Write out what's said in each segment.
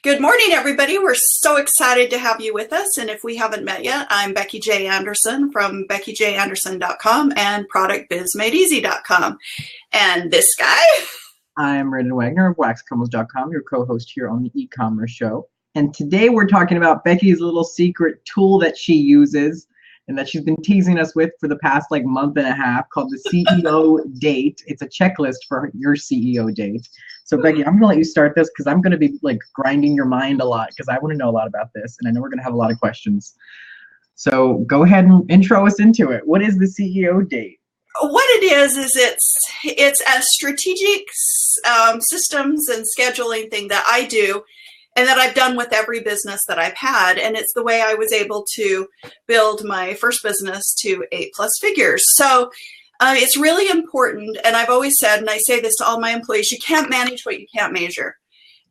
Good morning, everybody. We're so excited to have you with us. And if we haven't met yet, I'm Becky J. Anderson from BeckyJAnderson.com and ProductBizMadeEasy.com. And this guy. I'm Brandon Wagner of WaxComos.com, your co-host here on the e-commerce show. And today we're talking about Becky's little secret tool that she uses and that she's been teasing us with for the past month and a half, called the CEO date. It's a checklist for your CEO date. So Becky, I'm gonna let you start this because I'm gonna be grinding your mind a lot because I want to know a lot about this and I know we're gonna have a lot of questions. So go ahead and intro us into it. What is the CEO date? What it is it's a strategic systems and scheduling thing that I do and that I've done with every business that I've had. And it's the way I was able to build my first business to 8+ figures. So it's really important. And I've always said, and I say this to all my employees, you can't manage what you can't measure.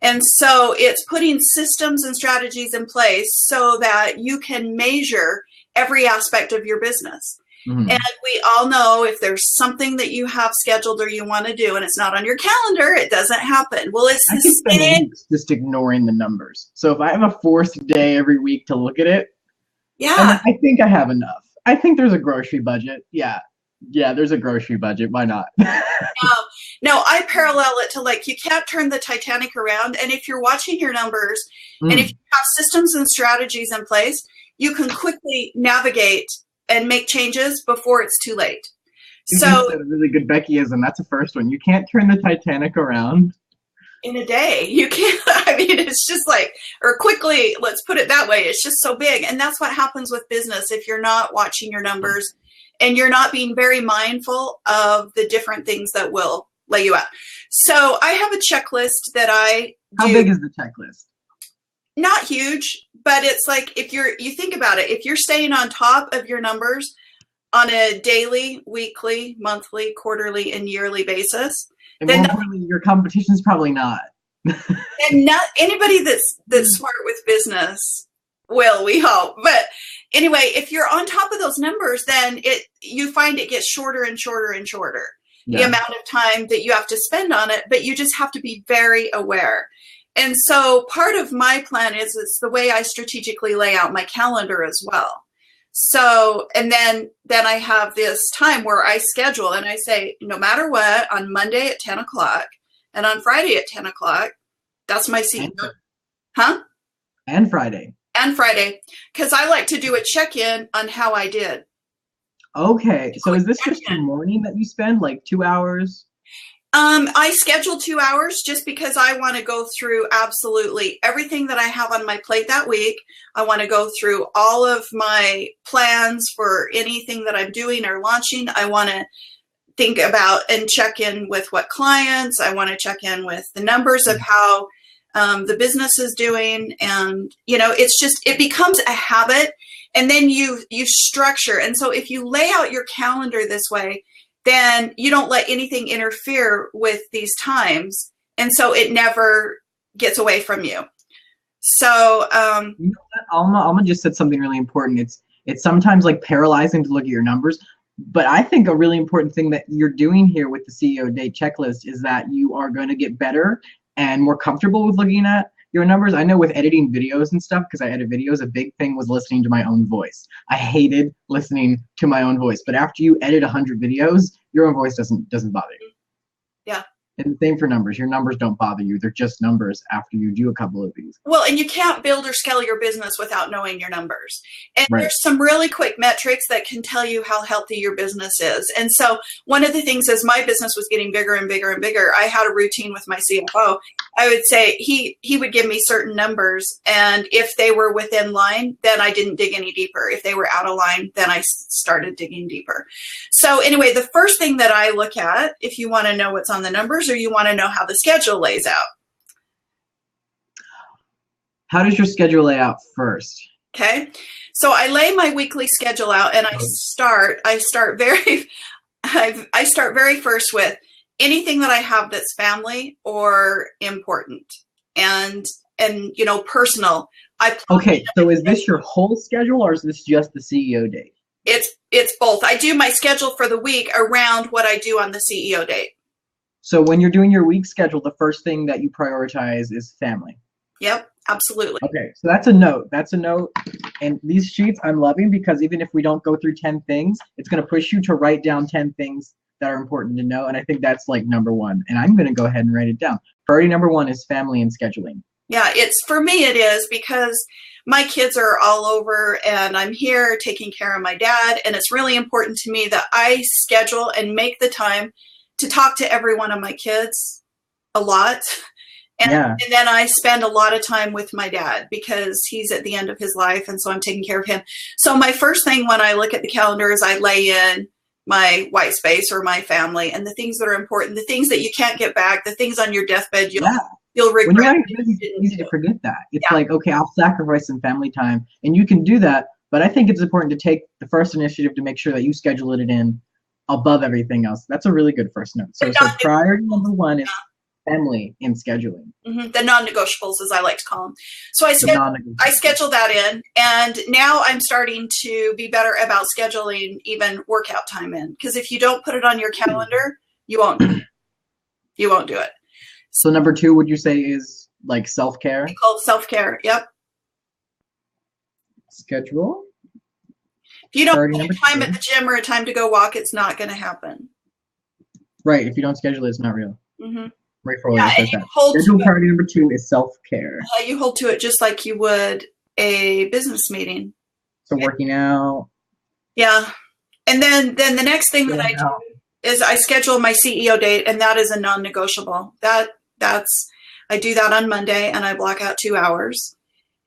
And so it's putting systems and strategies in place so that you can measure every aspect of your business. Mm-hmm. And we all know if there's something that you have scheduled or you want to do and it's not on your calendar, it doesn't happen. Well, it's the same. Just ignoring the numbers. So if I have a fourth day every week to look at it, yeah, I think I have enough. I think there's a grocery budget. Yeah, there's a grocery budget. Why not? No, I parallel it to you can't turn the Titanic around. And if you're watching your numbers and if you have systems and strategies in place, you can quickly navigate and make changes before it's too late. So a really good Beckyism. That's the first one. You can't turn the Titanic around in a day. You can't. I mean, it's just or quickly, let's put it that way. It's just so big. And that's what happens with business if you're not watching your numbers and you're not being very mindful of the different things that will lay you out. So I have a checklist that I do. How big is the checklist? Not huge, but it's if you think about it, if you're staying on top of your numbers on a daily, weekly, monthly, quarterly, and yearly basis, and then your competition's probably not. And not anybody that's smart with business will, we hope. But anyway, if you're on top of those numbers, then you find it gets shorter and shorter and shorter, the amount of time that you have to spend on it, but you just have to be very aware. And so part of my plan is it's the way I strategically lay out my calendar as well. So, and then I have this time where I schedule and I say, no matter what, on Monday at 10 o'clock and on Friday at 10 o'clock, that's my CEO. Huh? And Friday. And Friday. Because I like to do a check-in on how I did. Okay. So is this just the morning that you spend 2 hours? I schedule 2 hours just because I want to go through absolutely everything that I have on my plate that week. I want to go through all of my plans for anything that I'm doing or launching. I want to think about and check in with what clients. I want to check in with the numbers of how the business is doing. And, it becomes a habit and then you structure. And so if you lay out your calendar this way, then you don't let anything interfere with these times. And so it never gets away from you. So, you know what? Alma just said something really important. It's sometimes paralyzing to look at your numbers, but I think a really important thing that you're doing here with the CEO date checklist is that you are going to get better and more comfortable with looking at your numbers. I know with editing videos and stuff, because I edit videos, a big thing was listening to my own voice. I hated listening to my own voice, but after you edit 100 videos, your own voice doesn't bother you. Yeah. And the same for numbers. Your numbers don't bother you. They're just numbers after you do a couple of these. Well, and you can't build or scale your business without knowing your numbers. And right. There's some really quick metrics that can tell you how healthy your business is. And so one of the things as my business was getting bigger and bigger and bigger, I had a routine with my CFO. I would say he would give me certain numbers. And if they were within line, then I didn't dig any deeper. If they were out of line, then I started digging deeper. So anyway, the first thing that I look at, if you want to know what's on the numbers or you want to know how the schedule lays out. How does your schedule lay out first? Okay. So I lay my weekly schedule out and I start very first with anything that I have that's family or important and personal. Okay. So is this your whole schedule or is this just the CEO date? It's both. I do my schedule for the week around what I do on the CEO date. So when you're doing your week schedule, the first thing that you prioritize is family. Yep. Absolutely. Okay, so that's a note. That's a note. And these sheets I'm loving because even if we don't go through 10 things, it's going to push you to write down 10 things that are important to know. And I think that's like number one. And I'm going to go ahead and write it down. Priority number one is family and scheduling. Yeah, for me, it is because my kids are all over and I'm here taking care of my dad. And it's really important to me that I schedule and make the time to talk to every one of my kids a lot. And then I spend a lot of time with my dad because he's at the end of his life. And so I'm taking care of him. So my first thing when I look at the calendar is I lay in my white space or my family and the things that are important, the things that you can't get back, the things on your deathbed you'll regret. When you're writing, it's easy to forget that. It's like, okay, I'll sacrifice some family time. And you can do that. But I think it's important to take the first initiative to make sure that you schedule it in above everything else. That's a really good first note. So priority number one is family in scheduling. The non-negotiables, as I like to call them. So I schedule that in, and now I'm starting to be better about scheduling even workout time in, because if you don't put it on your calendar, you won't do it. So number two, would you say is like self-care? We call it self-care. Yep. Schedule. If you don't put time at the gym or a time to go walk, it's not going to happen. Right. If you don't schedule it, it's not real. Right, for schedule priority number two is self-care. You hold to it just like you would a business meeting. So working out. Yeah. And then the next thing that I do is I schedule my CEO date, and that is a non-negotiable. I do that on Monday, and I block out 2 hours.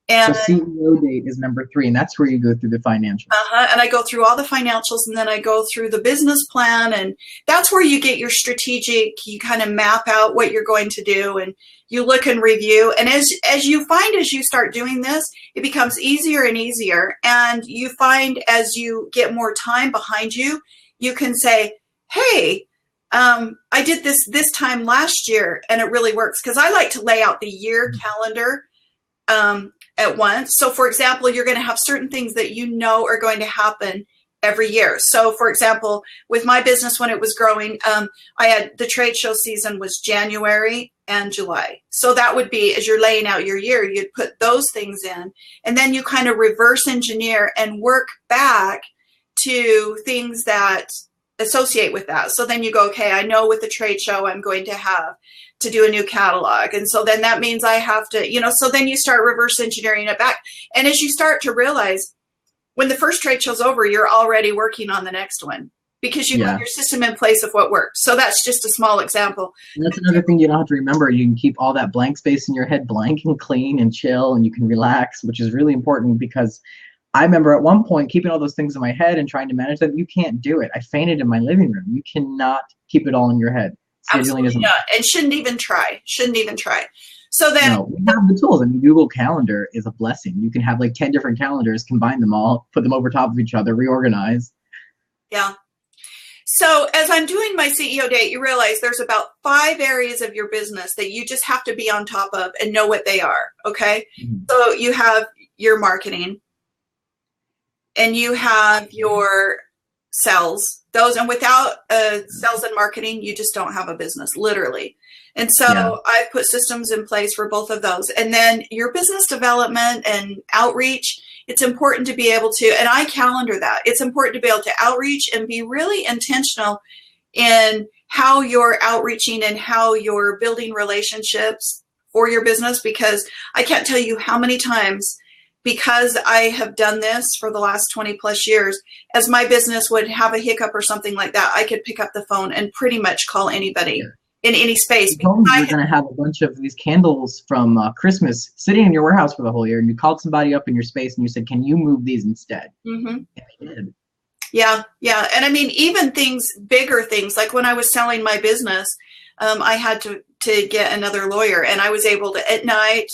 And so CEO date is number three, and that's where you go through the financials. And I go through all the financials, and then I go through the business plan, and that's where you get your strategic, you kind of map out what you're going to do, and you look and review. And as you find, as you start doing this, it becomes easier and easier. And you find as you get more time behind you, you can say, hey, I did this time last year, and it really works. Because I like to lay out the year calendar at once. So for example, you're going to have certain things that you know are going to happen every year. So for example, with my business, when it was growing, I had the trade show season was January and July. So that would be, as you're laying out your year, you'd put those things in, and then you kind of reverse engineer and work back to things that associate with that. So then you go, okay, I know with the trade show, I'm going to have to do a new catalog. And so then that means I have to, so then you start reverse engineering it back. And as you start to realize when the first trade show's over, you're already working on the next one because you have your system in place of what worked. So that's just a small example. And that's another thing you don't have to remember. You can keep all that blank space in your head blank and clean and chill, and you can relax, which is really important because I remember at one point keeping all those things in my head and trying to manage them. You can't do it. I fainted in my living room. You cannot keep it all in your head. Absolutely not. And shouldn't even try. So then we have the tools. I mean, Google Calendar is a blessing. You can have like 10 different calendars, combine them all, put them over top of each other, reorganize. Yeah. So as I'm doing my CEO date, you realize there's about 5 areas of your business that you just have to be on top of and know what they are. Okay. So you have your marketing, and you have your sales. Those, and without sales and marketing, you just don't have a business, literally. And so I've put systems in place for both of those. And then your business development and outreach, it's important to be able to, and I calendar that, it's important to be able to outreach and be really intentional in how you're outreaching and how you're building relationships for your business, because I can't tell you how many times, because I have done this for the last 20 plus years, as my business would have a hiccup or something like that, I could pick up the phone and pretty much call anybody in any space. You told me you're going to have a bunch of these candles from Christmas sitting in your warehouse for the whole year, and you called somebody up in your space and you said, can you move these instead? And they did. Yeah. And I mean, even things, bigger things, like when I was selling my business, I had to get another lawyer, and I was able to, at night,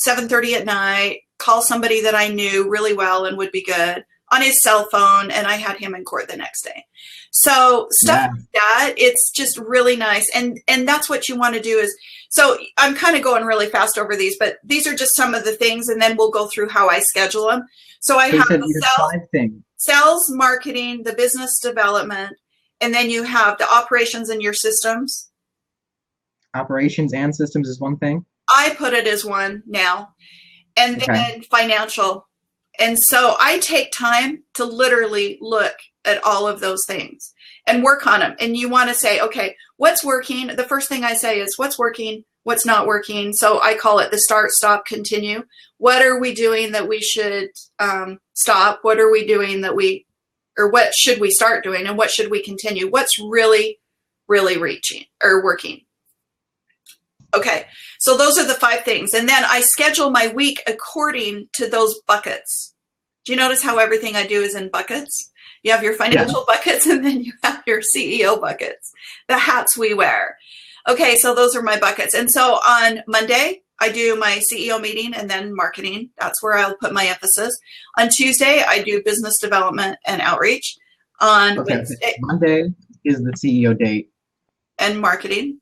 7:30 at night, call somebody that I knew really well and would be good on his cell phone, and I had him in court the next day. So stuff like that, it's just really nice. And that's what you want to do is, so I'm kind of going really fast over these, but these are just some of the things, and then we'll go through how I schedule them. So I have the sales, marketing, the business development, and then you have the operations and your systems. Operations and systems is one thing? I put it as one now. And then financial. And so I take time to literally look at all of those things and work on them. And you want to say, okay, what's working? The first thing I say is what's working, what's not working. So I call it the start, stop, continue. What are we doing that we should stop? What are we doing or what should we start doing? And what should we continue? What's really, really working? Okay, so those are the 5 things. And then I schedule my week according to those buckets. Do you notice how everything I do is in buckets? You have your financial buckets, and then you have your CEO buckets, the hats we wear. Okay, so those are my buckets. And so on Monday, I do my CEO meeting and then marketing. That's where I'll put my emphasis. On Tuesday, I do business development and outreach. On Wednesday, Monday is the CEO date. And marketing.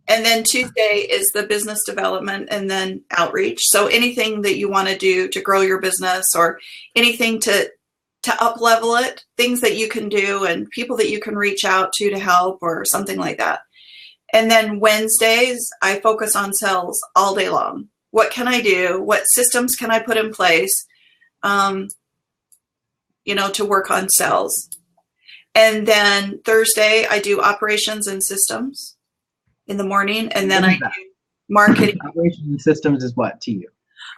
And then Tuesday is the business development and then outreach. So anything that you want to do to grow your business or anything to up level it, things that you can do and people that you can reach out to help or something like that. And then Wednesdays, I focus on sales all day long. What can I do? What systems can I put in place, to work on sales? And then Thursday, I do operations and systems in the morning, and then I do marketing. Operations and systems is what to you?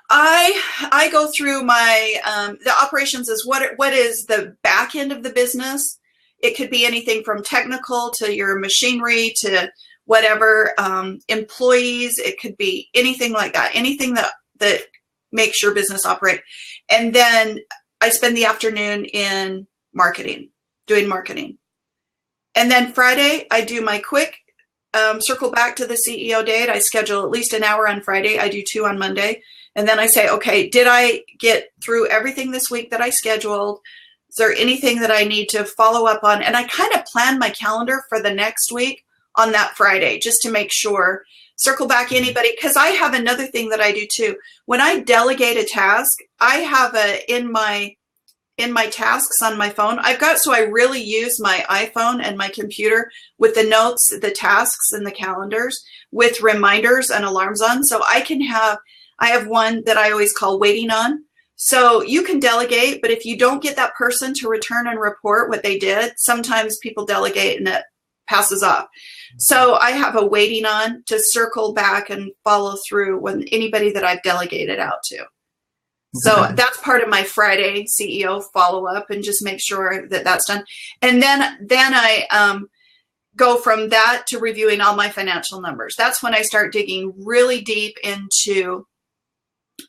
I go through my the operations is what is the back end of the business. It could be anything from technical to your machinery to whatever, employees. It could be anything like that. Anything that makes your business operate. And then I spend the afternoon in marketing, doing marketing. And then Friday I do my quick circle back to the CEO date. I schedule at least an hour on Friday. I do 2 on Monday. And then I say, okay, did I get through everything this week that I scheduled? Is there anything that I need to follow up on? And I kind of plan my calendar for the next week on that Friday, just to make sure, circle back anybody. Because I have another thing that I do too. When I delegate a task, I have in my tasks on my phone, so I really use my iPhone and my computer with the notes, the tasks, and the calendars with reminders and alarms on. So I have one that I always call waiting on. So you can delegate, but if you don't get that person to return and report what they did, sometimes people delegate and it passes off. So I have a waiting on to circle back and follow through when anybody that I've delegated out to. So that's part of my Friday CEO follow-up, and just make sure that that's done. And then I go from that to reviewing all my financial numbers. That's when I start digging really deep into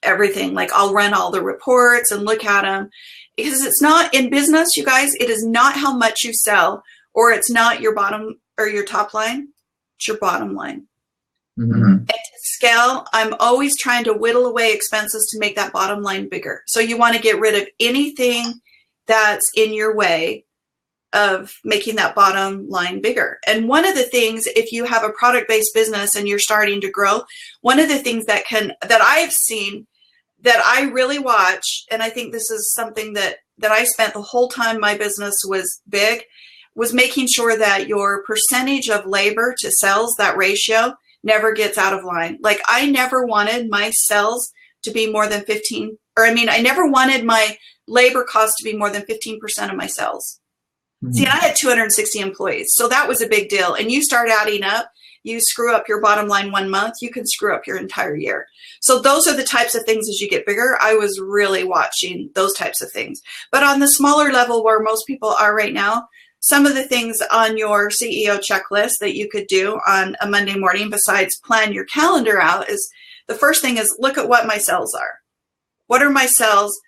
everything. Like I'll run all the reports and look at them, because it's not in business, you guys, it is not how much you sell, or it's not your bottom or your top line, it's your bottom line. Mm-hmm. And to scale, I'm always trying to whittle away expenses to make that bottom line bigger. So you want to get rid of anything that's in your way of making that bottom line bigger. And one of the things, if you have a product-based business and you're starting to grow, one of the things that I've seen that I really watch, and I think this is something that I spent the whole time my business was big, was making sure that your percentage of labor to sales, that ratio, never gets out of line. Like I never wanted my sales to be more than I never wanted my labor cost to be more than 15% of my sales. Mm-hmm. See, I had 260 employees. So that was a big deal. And you start adding up, you screw up your bottom line 1 month, you can screw up your entire year. So those are the types of things as you get bigger. I was really watching those types of things. But on the smaller level where most people are right now, some of the things on your CEO checklist that you could do on a Monday morning, besides plan your calendar out, is the first thing is look at what my sales are. What are my sales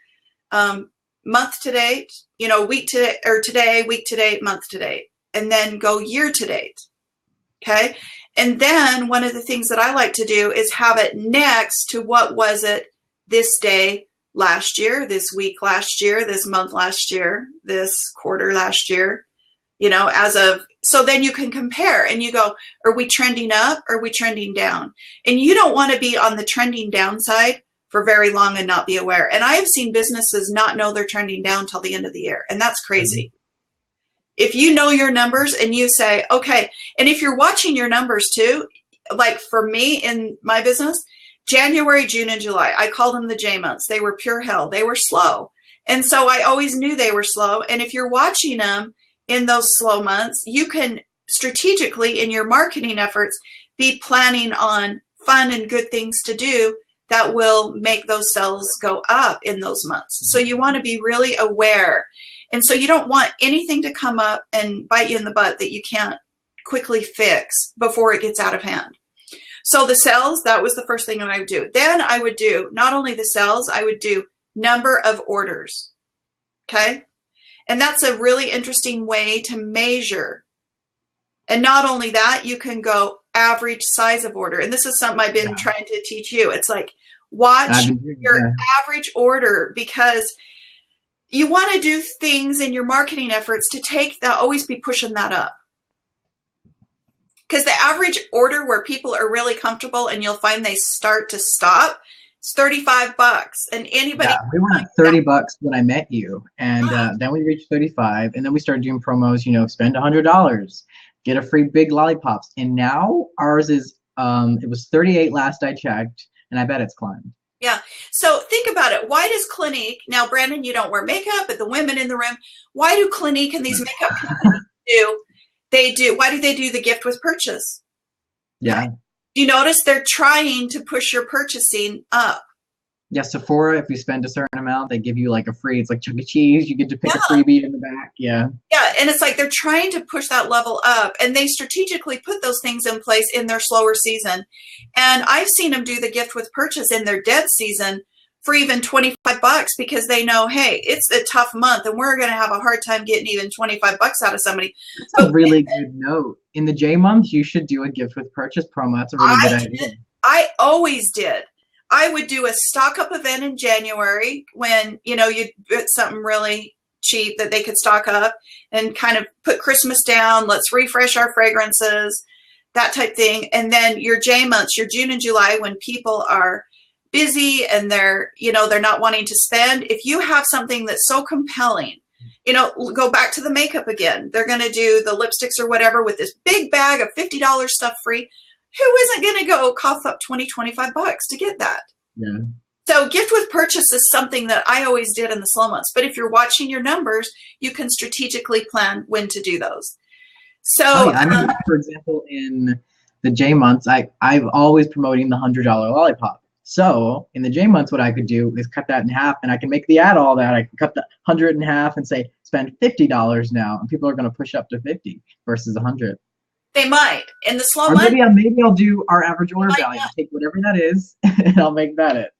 month to date, week to or today, week to date, month to date, and then go year to date. Okay. And then one of the things that I like to do is have it next to what was it this day last year, this week last year, this month last year, this quarter last year. So then you can compare and you go, are we trending up? Or are we trending down? And you don't want to be on the trending down side for very long and not be aware. And I have seen businesses not know they're trending down till the end of the year. And that's crazy. Mm-hmm. If you know your numbers and you say, okay, and if you're watching your numbers too, like for me in my business, January, June, and July, I called them the J months. They were pure hell. They were slow. And so I always knew they were slow. And if you're watching them in those slow months, you can strategically in your marketing efforts be planning on fun and good things to do that will make those sales go up in those months. So you want to be really aware. And so you don't want anything to come up and bite you in the butt that you can't quickly fix before it gets out of hand. So the sales, that was the first thing that I would do. Then I would do not only the sales, I would do number of orders. Okay. And that's a really interesting way to measure. And not only that, you can go average size of order. And this is something I've been trying to teach you. It's like, watch your average order, because you want to do things in your marketing efforts to take that, always be pushing that up. Because the average order where people are really comfortable and you'll find they start to stop, it's $35. And anybody, we were at $30 when I met you, and then we reached 35, and then we started doing promos. Spend $100, get a free big lollipops, and now ours is it was 38 last I checked, and I bet it's climbed. Yeah. So think about it. Why does Clinique, now Brandon, you don't wear makeup, but the women in the room, why do Clinique and these makeup companies why do they do the gift with purchase? Yeah. You notice they're trying to push your purchasing up. Yeah, Sephora, if you spend a certain amount, they give you like a free, it's like Chuck E. Cheese, you get to pick a freebie in the back. Yeah. Yeah, and it's like they're trying to push that level up, and they strategically put those things in place in their slower season. And I've seen them do the gift with purchase in their dead season for even $25, because they know, hey, it's a tough month and we're going to have a hard time getting even $25 out of somebody. That's a really good note. In the J month, you should do a gift with purchase promo. That's a really good idea. I always did. I would do a stock up event in January when, you'd get something really cheap that they could stock up and kind of put Christmas down. Let's refresh our fragrances, that type thing. And then your J months, your June and July, when people are busy and they're not wanting to spend. If you have something that's so compelling, go back to the makeup again. They're going to do the lipsticks or whatever with this big bag of $50 stuff free. Who isn't going to go cough up $25 to get that? Yeah. So gift with purchase is something that I always did in the slow months. But if you're watching your numbers, you can strategically plan when to do those. So, for example, in the J months, I've always promoting the $100 lollipop. So in the J months, what I could do is cut that in half, and I can make the ad all that. I can cut the 100 in half and say, spend $50 now. And people are going to push up to 50 versus 100. They might. In the slow month. Maybe I'll do our average order value. Take whatever that is, and I'll make that it.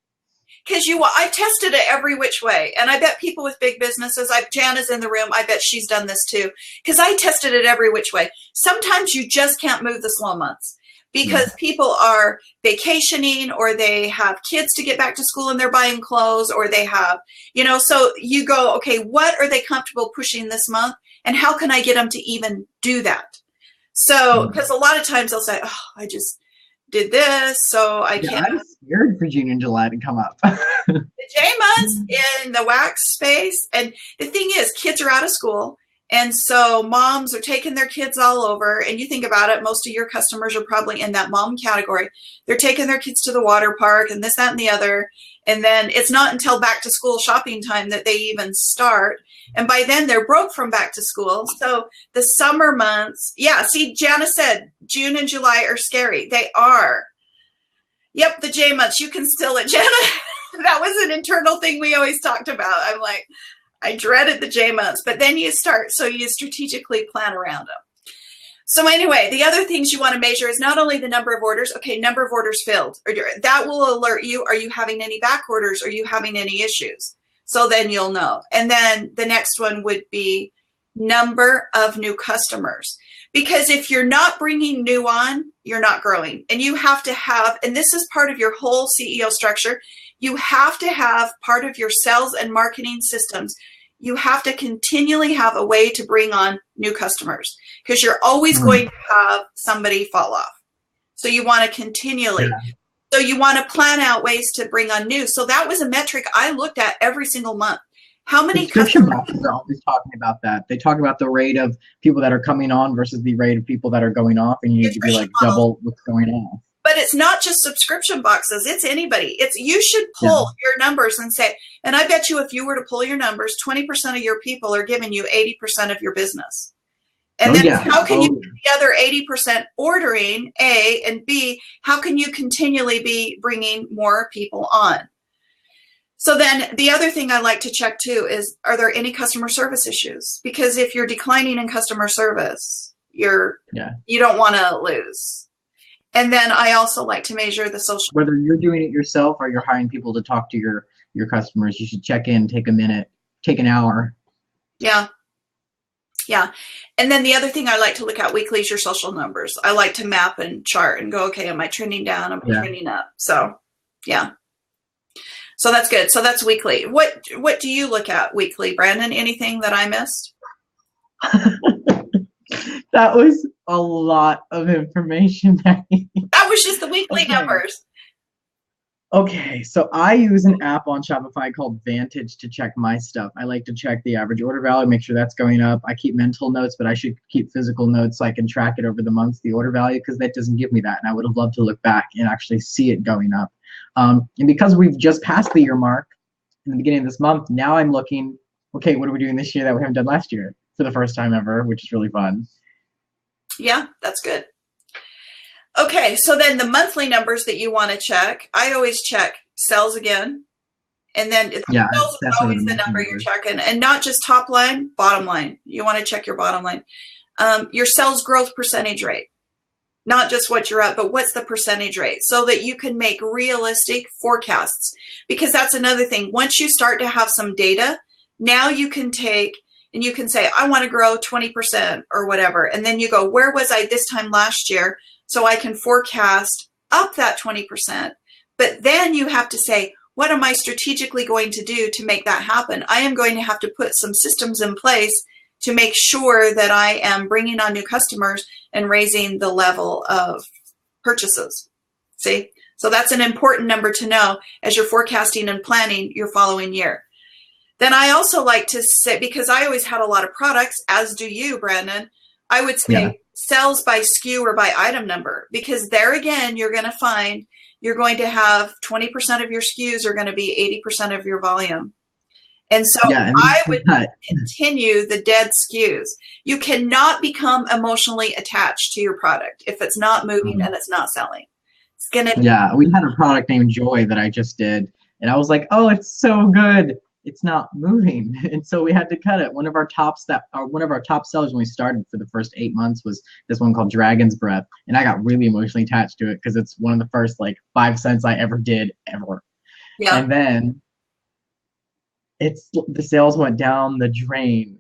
Because I tested it every which way. And I bet people with big businesses, Jana's in the room, I bet she's done this too. Because I tested it every which way. Sometimes you just can't move the slow months, because people are vacationing, or they have kids to get back to school and they're buying clothes, or they have, so you go, okay, what are they comfortable pushing this month? And how can I get them to even do that? So, because a lot of times they'll say, oh, I just did this, so I can't. I'm scared for June and July to come up. The J months in the wax space. And the thing is, kids are out of school. And so moms are taking their kids all over. And you think about it, most of your customers are probably in that mom category. They're taking their kids to the water park and this, that, and the other. And then it's not until back to school shopping time that they even start. And by then they're broke from back to school. So the summer months, see, Jana said June and July are scary. They are. Yep, the J months, you can still it, Jana. That was an internal thing we always talked about. I'm like, I dreaded the J months, but then you strategically plan around them. So anyway, the other things you want to measure is not only the number of orders, number of orders filled. That will alert you, are you having any back orders? Are you having any issues? So then you'll know. And then the next one would be number of new customers. Because if you're not bringing new on, you're not growing. And you have to have, and this is part of your whole CEO structure, you have to have part of your sales and marketing systems. You have to continually have a way to bring on new customers, because you're always going to have somebody fall off. So you want to continually. So you want to plan out ways to bring on new. So that was a metric I looked at every single month. How many Subscription customers? boxes are always talking about that. They talk about the rate of people that are coming on versus the rate of people that are going off, and you need to be Nutrition like models. double what's going on. But it's not just subscription boxes. It's anybody. It's you should Yeah. pull your numbers and say, and I bet you if you were to pull your numbers, 20% of your people are giving you 80% of your business. And Oh then yeah. how can you Oh, get the other 80% ordering, A, and B, how can you continually be bringing more people on? So then the other thing I like to check too is, are there any customer service issues? Because if you're declining in customer service, you don't want to lose. And then I also like to measure the social. Whether you're doing it yourself or you're hiring people to talk to your customers, you should check in, take a minute, take an hour. Yeah. Yeah. And then the other thing I like to look at weekly is your social numbers. I like to map and chart and go, okay, am I trending down? Am I trending up? So yeah. So that's good. So that's weekly. What do you look at weekly, Brandon? Anything that I missed? That was a lot of information. That was just the weekly numbers. Okay, so I use an app on Shopify called Vantage to check my stuff. I like to check the average order value, make sure that's going up. I keep mental notes, but I should keep physical notes so I can track it over the months, the order value, because that doesn't give me that. And I would have loved to look back and actually see it going up. And because we've just passed the year mark in the beginning of this month, now I'm looking, okay, what are we doing this year that we haven't done last year for the first time ever, which is really fun. Yeah, that's good. Okay, so then the monthly numbers that you want to check, I always check sales again. And then sales is always the number you're checking. And not just top line, bottom line. You want to check your bottom line. Your sales growth percentage rate. Not just what you're at, but what's the percentage rate so that you can make realistic forecasts. Because that's another thing. Once you start to have some data, now you can take and you can say, I want to grow 20% or whatever. And then you go, where was I this time last year? So I can forecast up that 20%. But then you have to say, what am I strategically going to do to make that happen? I am going to have to put some systems in place to make sure that I am bringing on new customers and raising the level of purchases. See? So that's an important number to know as you're forecasting and planning your following year. Then I also like to say, because I always had a lot of products, as do you, Brandon, I would say sales by SKU or by item number, because there again, you're going to find you're going to have 20% of your SKUs are going to be 80% of your volume. And so I would continue the dead SKUs. You cannot become emotionally attached to your product if it's not moving and it's not selling. It's going to. Yeah, we had a product named Joy that I just did. And I was like, oh, it's so good. It's not moving. And so we had to cut it. One of our top sellers when we started for the first 8 months was this one called Dragon's Breath. And I got really emotionally attached to it because it's one of the first 5 cents I ever did ever. Yeah. And then the sales went down the drain.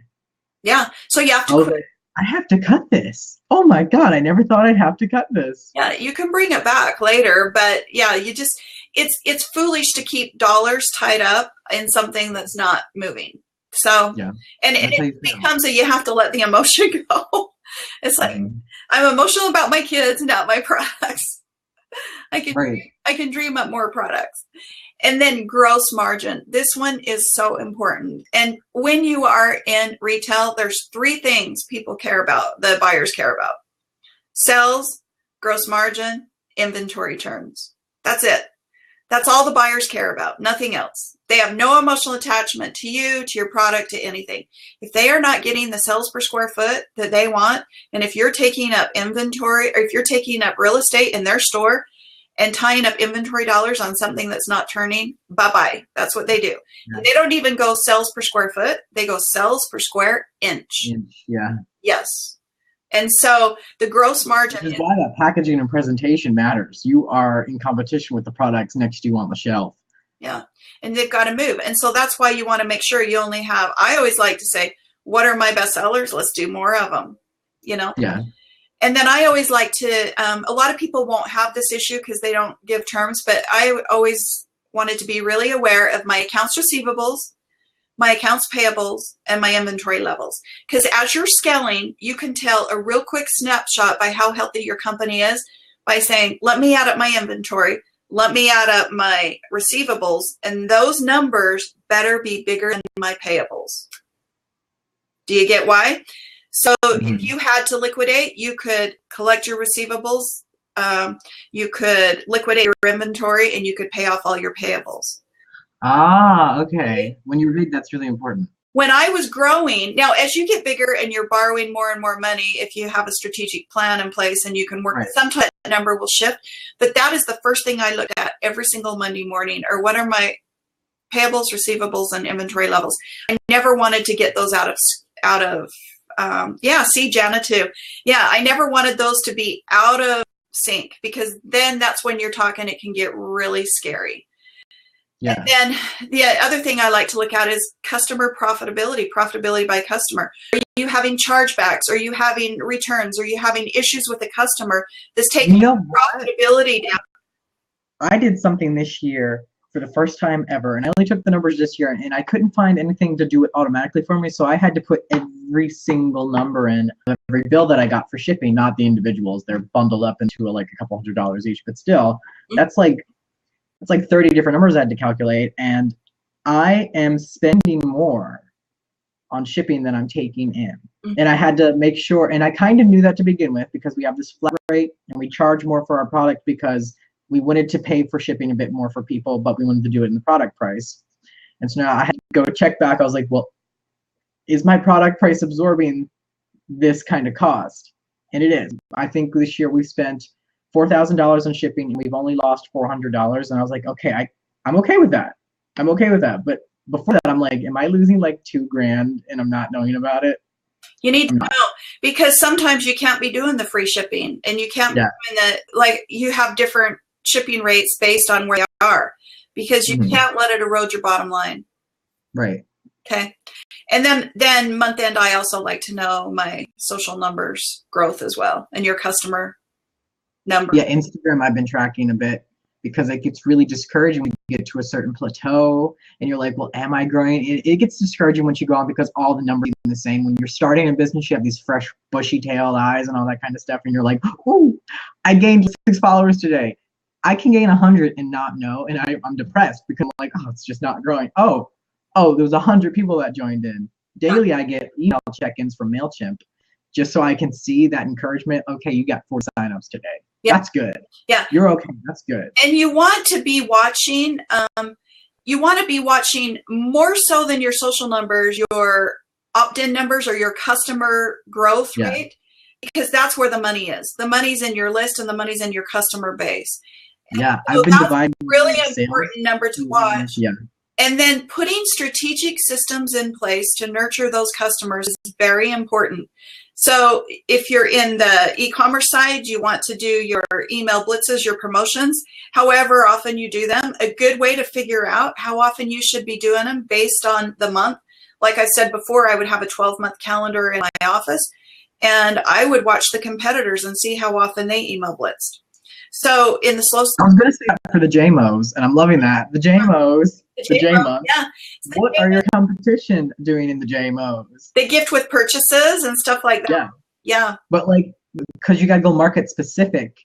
Yeah. So you have to I have to cut this. Oh my God, I never thought I'd have to cut this. Yeah, you can bring it back later, but yeah, it's foolish to keep dollars tied up in something that's not moving. So, and it becomes you have to let the emotion go. It's like, I'm emotional about my kids, not my products. I can dream up more products. And then gross margin. This one is so important. And when you are in retail, there's 3 things people care about, the buyers care about. Sales, gross margin, inventory turns. That's it. That's all the buyers care about, nothing else. They have no emotional attachment to you, to your product, to anything. If they are not getting the sales per square foot that they want, and if you're taking up inventory, or if you're taking up real estate in their store, and tying up inventory dollars on something that's not turning, bye-bye. That's what they do. Yeah. They don't even go sales per square foot. They go sales per square inch. Yeah. Yes. And so the gross margin. Which is why that packaging and presentation matters. You are in competition with the products next to you on the shelf. Yeah. And they've got to move. And so that's why you want to make sure you only have, I always like to say, what are my best sellers? Let's do more of them, Yeah. And then I always like to, a lot of people won't have this issue because they don't give terms, but I always wanted to be really aware of my accounts receivables, my accounts payables, and my inventory levels. Because as you're scaling, you can tell a real quick snapshot by how healthy your company is by saying, let me add up my inventory, let me add up my receivables, and those numbers better be bigger than my payables. Do you get why? So if you had to liquidate, you could collect your receivables, you could liquidate your inventory, and you could pay off all your payables. Ah, okay. When you read, that's really important. When I was growing, now as you get bigger and you're borrowing more and more money, if you have a strategic plan in place and you can work, sometimes that number will shift. But that is the first thing I looked at every single Monday morning, or what are my payables, receivables, and inventory levels. I never wanted to get those out of see, Jana too. Yeah, I never wanted those to be out of sync, because then that's when you're talking, it can get really scary. Yeah. And then the other thing I like to look at is customer profitability by customer. Are you having chargebacks? Are you having returns? Are you having issues with the customer that's taking profitability down? I did something this year for the first time ever, and I only took the numbers this year, and I couldn't find anything to do it automatically for me, so I had to put every single number in every bill that I got for shipping, not the individuals. They're bundled up into like a couple $100 each, but still, that's like 30 different numbers I had to calculate, and I am spending more on shipping than I'm taking in. And I had to make sure, and I kind of knew that to begin with, because we have this flat rate and we charge more for our product because we wanted to pay for shipping a bit more for people, but we wanted to do it in the product price. And so now I had to go check back. I was like, well, is my product price absorbing this kind of cost? And it is. I think this year we've spent $4,000 on shipping, and we've only lost $400. And I was like, okay, I'm okay with that. I'm okay with that. But before that, I'm like, am I losing like $2,000 and I'm not knowing about it? You need to know, because sometimes you can't be doing the free shipping, and you can't be doing you have different shipping rates based on where they are, because you can't let it erode your bottom line. Right. Okay. And then month end, I also like to know my social numbers growth as well, and your customer number. Yeah, Instagram I've been tracking a bit, because it gets really discouraging when you get to a certain plateau and you're like, well, am I growing? It gets discouraging once you go on, because all the numbers are the same. When you're starting a business, you have these fresh, bushy-tailed eyes and all that kind of stuff, and you're like, oh, I gained 6 followers today. I can gain 100 and not know, and I'm depressed because I'm like, oh, it's just not growing. Oh, there was 100 people that joined in. Daily, I get email check-ins from MailChimp just so I can see that encouragement. Okay, you got 4 signups today. Yep. That's good. Yeah. You're okay. That's good. And you want to be watching, more so than your social numbers, your opt-in numbers or your customer growth rate, because that's where the money is. The money's in your list and the money's in your customer base. Yeah, so I've been dividing. Really important number to watch. Yeah. And then putting strategic systems in place to nurture those customers is very important. So if you're in the e-commerce side, you want to do your email blitzes, your promotions, however often you do them. A good way to figure out how often you should be doing them based on the month. Like I said before, I would have a 12-month calendar in my office, and I would watch the competitors and see how often they email blitzed. So in the slow I was going to say that for the JMOs, and I'm loving that. The JMOs, the JMOs. Yeah. What are your competition doing in the JMOs? They gift with purchases and stuff like that. Yeah. But like, because you got to go market specific,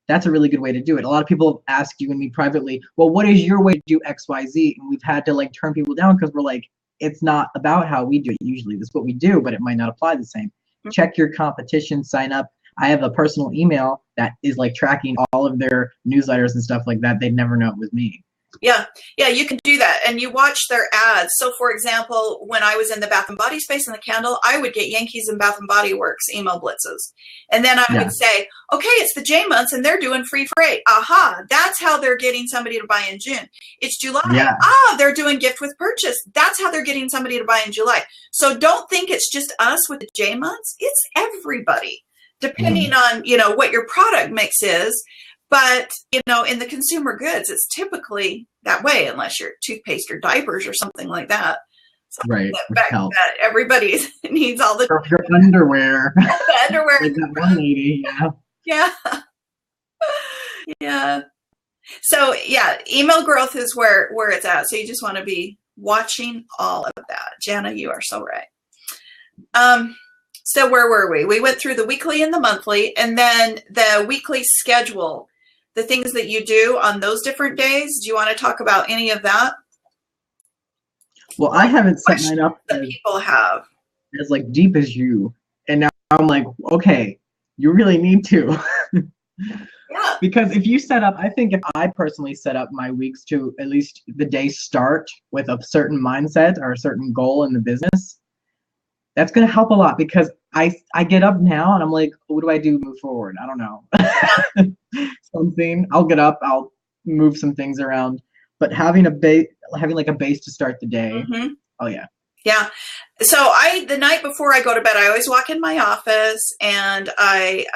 that's a really good way to do it. A lot of people ask you and me privately, well, what is your way to do X, Y, Z? And we've had to like turn people down because we're like, it's not about how we do it usually. This is what we do, but it might not apply the same. Check your competition, sign up. I have a personal email that is like tracking all of their newsletters and stuff like that. They'd never know it was me. Yeah, you can do that. And you watch their ads. So for example, when I was in the Bath and Body space and the candle, I would get Yankees and Bath and Body Works email blitzes. And then I would say, okay, it's the J months and they're doing free freight. Aha, that's how they're getting somebody to buy in June. It's July. Yeah. They're doing gift with purchase. That's how they're getting somebody to buy in July. So don't think it's just us with the J months. It's everybody, depending on, what your product mix is. But, in the consumer goods, it's typically that way, unless you're toothpaste or diapers or something like that. Right. That everybody needs all the your underwear. The underwear. Like that one lady, Yeah. Yeah. So email growth is where it's at. So you just want to be watching all of that. Jana, you are so right. So where were we? We went through the weekly and the monthly, and then the weekly schedule. the things that you do on those different days. Do you want to talk about any of that? Well, I haven't set mine up that people have as like deep as you. And now I'm like, okay, you really need to. Yeah. Because if you set up, I think if I personally set up my weeks to at least the day start with a certain mindset or a certain goal in the business, that's going to help a lot, because I get up now and I'm like, what do I do to move forward? I don't know. Something. I'll get up, I'll move some things around, but having like a base to start the day. Mm-hmm. Oh yeah. Yeah. So the night before I go to bed, I always walk in my office and I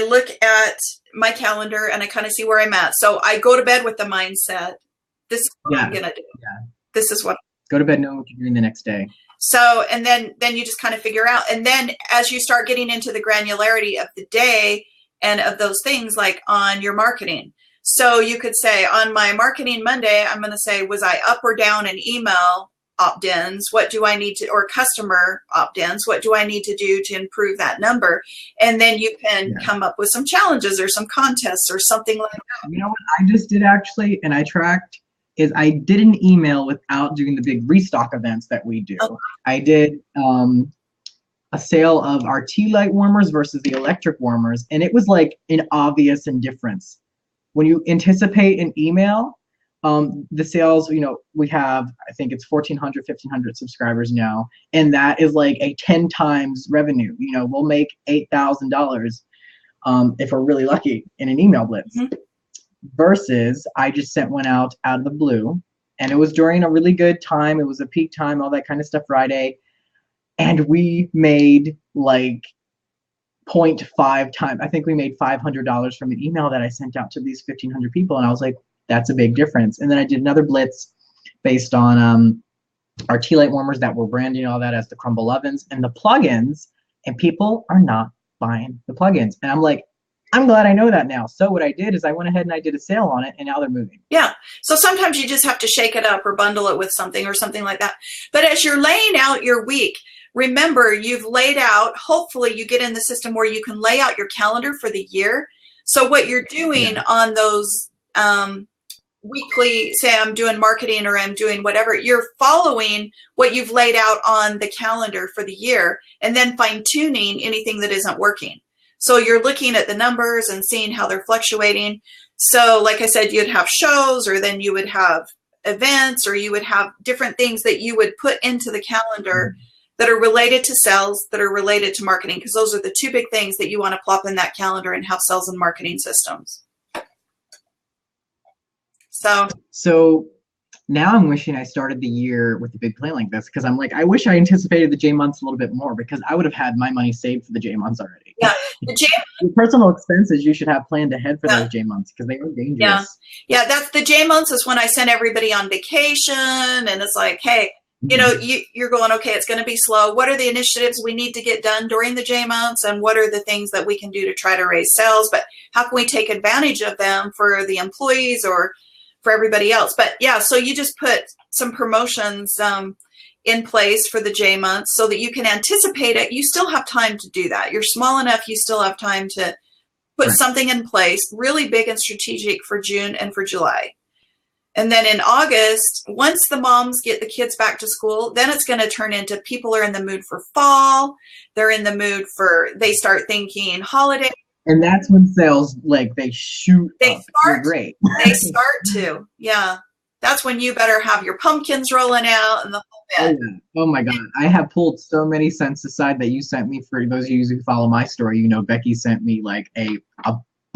look at my calendar and I kind of see where I'm at. So I go to bed with the mindset, this is what I'm going to do. Yeah. This is what. Go to bed knowing what you're doing the next day. So, and then you just kind of figure out. And then as you start getting into the granularity of the day and of those things, like on your marketing. So you could say on my marketing Monday, I'm going to say, was I up or down in email opt-ins? What do I need to, or customer opt-ins? What do I need to do to improve that number? And then you can come up with some challenges or some contests or something like that. You know what I just did actually, and I tracked, is I did an email without doing the big restock events that we do. Okay. I did a sale of our tea light warmers versus the electric warmers, and it was like an obvious indifference. When you anticipate an email, the sales, we have, I think it's 1,400, 1,500 subscribers now, and that is like a 10 times revenue. We'll make $8,000 if we're really lucky in an email blitz. Mm-hmm. Versus I just sent one out of the blue, and it was during a really good time. It was a peak time, all that kind of stuff, Friday. And we made like 0.5 times. I think we made $500 from an email that I sent out to these 1,500 people. And I was like, that's a big difference. And then I did another blitz based on our tea light warmers that we're branding all that as the crumble ovens and the plugins, and people are not buying the plugins. And I'm like, I'm glad I know that now. So what I did is I went ahead and I did a sale on it, and now they're moving. Yeah. So sometimes you just have to shake it up or bundle it with something or something like that. But as you're laying out your week, remember you've laid out, hopefully you get in the system where you can lay out your calendar for the year. So what you're doing on those weekly, say I'm doing marketing or I'm doing whatever, you're following what you've laid out on the calendar for the year and then fine tuning anything that isn't working. So you're looking at the numbers and seeing how they're fluctuating. So like I said, you'd have shows, or then you would have events, or you would have different things that you would put into the calendar that are related to sales, that are related to marketing, because those are the two big things that you want to plop in that calendar and have sales and marketing systems. So now I'm wishing I started the year with a big plan like this, because I'm like, I wish I anticipated the J months a little bit more, because I would have had my money saved for the J months already. Yeah, Your personal expenses you should have planned ahead for those J months, because they are dangerous. Yeah, that's the J months is when I send everybody on vacation, and it's like, hey, you're going, okay, it's going to be slow. What are the initiatives we need to get done during the J months, and what are the things that we can do to try to raise sales? But how can we take advantage of them for the employees or for everybody else? But yeah, so you just put some promotions in place for the J months so that you can anticipate it. You still have time to do that. You're small enough, you still have time to put something in place really big and strategic for June and for July. And then in August, once the moms get the kids back to school, then it's going to turn into people are in the mood for fall. They're in the mood for, they start thinking holiday. And that's when sales, like, they shoot up. They're great. They start to, yeah. That's when you better have your pumpkins rolling out and the whole bit. Oh my God. I have pulled so many scents aside that you sent me. For those of you who follow my story, Becky sent me like a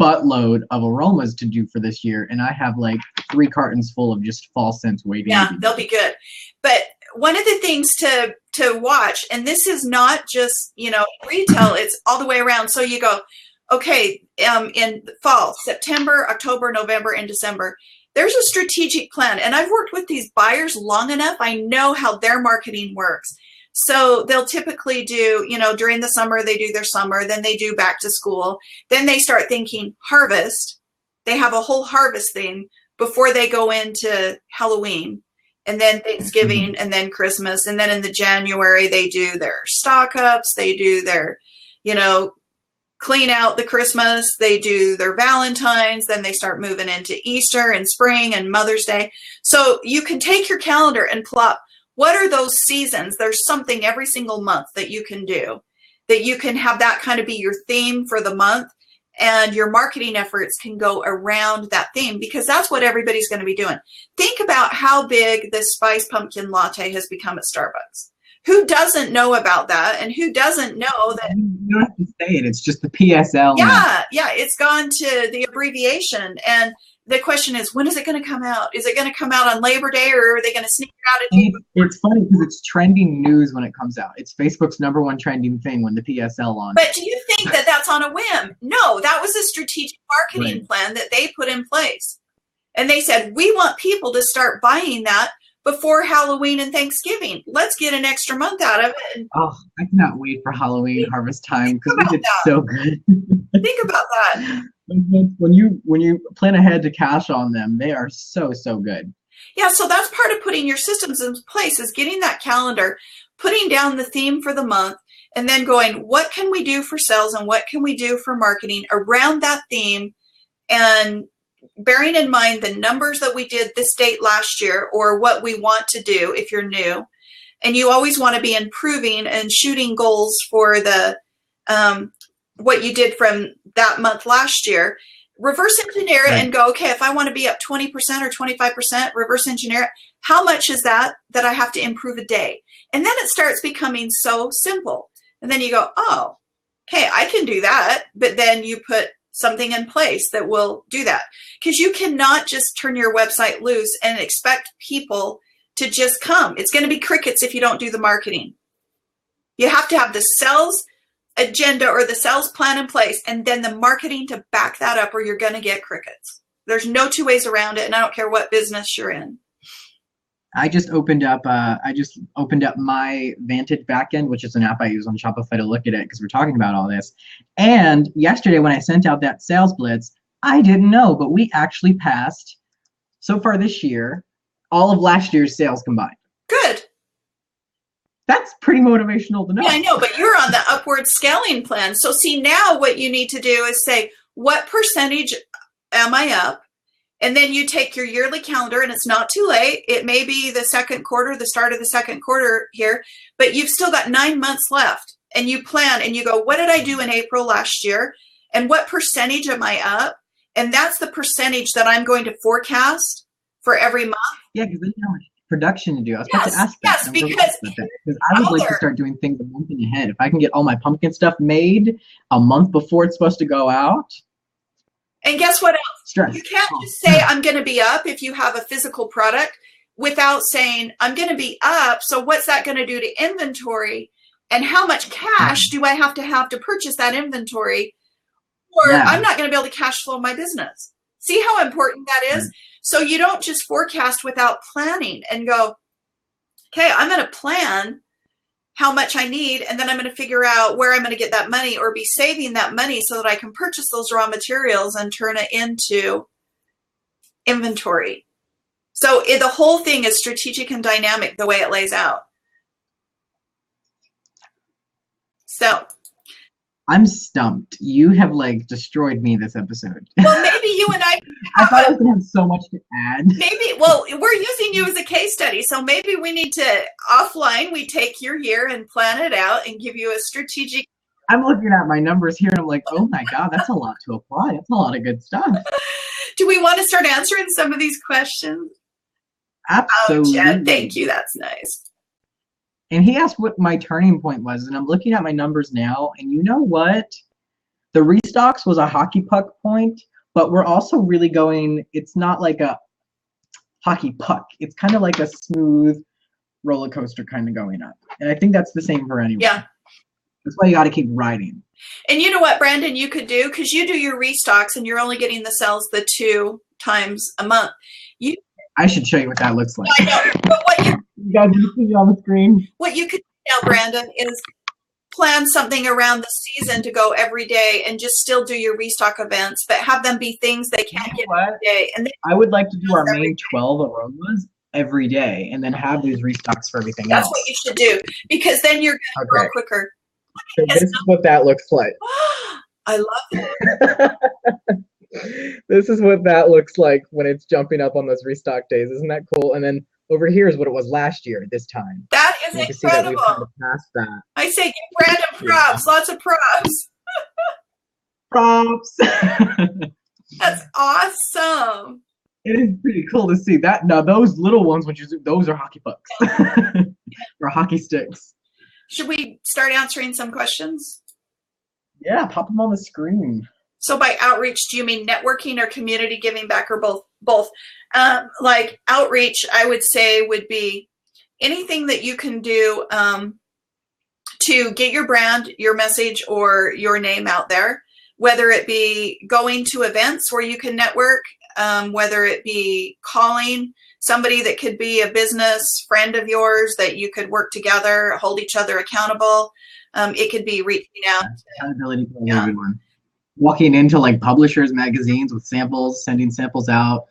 buttload of aromas to do for this year. And I have like 3 cartons full of just fall scents waiting. Yeah, they'll be good. But one of the things to watch, and this is not just, retail, it's all the way around. So you go, okay, in fall, September, October, November, and December, there's a strategic plan. And I've worked with these buyers long enough. I know how their marketing works. So they'll typically do, during the summer, they do their summer, then they do back to school. Then they start thinking harvest. They have a whole harvest thing before they go into Halloween, and then Thanksgiving, and then Christmas. And then in the January, they do their stock ups. They do their, clean out the Christmas, they do their Valentine's, then they start moving into Easter and spring and Mother's Day. So you can take your calendar and plot what are those seasons. There's something every single month that you can do, that you can have that kind of be your theme for the month, and your marketing efforts can go around that theme, because that's what everybody's going to be doing. Think about how big this spiced pumpkin latte has become at Starbucks. Who doesn't know about that? And who doesn't know that? You don't have to say it. It's just the PSL. Yeah, it's gone to the abbreviation. And the question is, when is it going to come out? Is it going to come out on Labor Day, or are they going to sneak it out? It's funny because it's trending news when it comes out. It's Facebook's #1 trending thing when the PSL launched. But do you think that that's on a whim? No, that was a strategic marketing plan that they put in place. And they said, we want people to start buying that before Halloween and Thanksgiving. Let's get an extra month out of it. Oh, I cannot wait for Halloween harvest time because it's so good. Think about that. When you plan ahead to cash on them, they are so good. Yeah, so that's part of putting your systems in place, is getting that calendar, putting down the theme for the month, and then going, what can we do for sales and what can we do for marketing around that theme, and bearing in mind the numbers that we did this date last year, or what we want to do if you're new. And you always want to be improving and shooting goals for the what you did from that month last year. Reverse engineer it and go, okay, if I want to be up 20% or 25%, reverse engineer it. How much is that I have to improve a day? And then it starts becoming so simple. And then you go, oh, okay, I can do that. But then you put something in place that will do that. Because you cannot just turn your website loose and expect people to just come. It's going to be crickets if you don't do the marketing. You have to have the sales agenda or the sales plan in place, and then the marketing to back that up, or you're going to get crickets. There's no two ways around it, and I don't care what business you're in. I just opened up my Vantage backend, which is an app I use on Shopify to look at it because we're talking about all this. And yesterday when I sent out that sales blitz, I didn't know, but we actually passed, so far this year, all of last year's sales combined. Good. That's pretty motivational to know. Yeah, I know, but you're on the upward scaling plan. So see, now what you need to do is say, what percentage am I up? And then you take your yearly calendar, and it's not too late. It may be the second quarter, the start of the second quarter here, but you've still got 9 months left. And you plan and you go, what did I do in April last year? And what percentage am I up? And that's the percentage that I'm going to forecast for every month. Yeah, because then you know how much production to do. I was about to ask that. Yes, because I would like to start doing things a month ahead. If I can get all my pumpkin stuff made a month before it's supposed to go out. And guess what else? Stress. You can't just say, I'm going to be up if you have a physical product without saying, I'm going to be up. So what's that going to do to inventory? And how much cash do I have to purchase that inventory? Or I'm not going to be able to cash flow my business. See how important that is? So you don't just forecast without planning and go, okay, I'm going to plan how much I need, and then I'm going to figure out where I'm going to get that money, or be saving that money so that I can purchase those raw materials and turn it into inventory. So the whole thing is strategic and dynamic the way it lays out. So I'm stumped. You have destroyed me this episode. Well, maybe you and I thought I was going to have so much to add. Maybe, well, we're using you as a case study. So maybe we need to, offline, we take your year and plan it out and give you a strategic. I'm looking at my numbers here and I'm like, oh my God, that's a lot to apply. That's a lot of good stuff. Do we want to start answering some of these questions? Absolutely. Oh, Jen, thank you. That's nice. And he asked what my turning point was, and I'm looking at my numbers now, and you know what? The restocks was a hockey puck point, but we're also really going, it's not like a hockey puck. It's kind of like a smooth roller coaster kind of going up. And I think that's the same for anyone. Yeah. That's why you got to keep riding. And you know what, Brandon, you could do, because you do your restocks and you're only getting the sales the 2 times a month. I should show you what that looks like. I know, but you guys can see it on the screen. What you could do now, Brandon, is plan something around the season to go every day, and just still do your restock events, but have them be things they can't get every day. And I would like to do our main 12 aromas every day, and then have these restocks for everything else. That's what you should do, because then you're going to grow quicker. So this is what that looks like. I love it. This is what that looks like when it's jumping up on those restock days. Isn't that cool? And then over here is what it was last year at this time. That is And you can see that we've kind incredible. of passed that. I say give Brandon Yeah. props, lots of props. Props. That's awesome. It is pretty cool to see that. Now those little ones, those are hockey pucks or hockey sticks. Should we start answering some questions? Yeah, pop them on the screen. So by outreach, do you mean networking or community giving back or both? Both. Like outreach, I would say would be anything that you can do to get your brand, your message, or your name out there, whether it be going to events where you can network, whether it be calling somebody that could be a business friend of yours that you could work together, hold each other accountable. It could be reaching out. Accountability for everyone. Walking into like publishers, magazines with samples, sending samples out,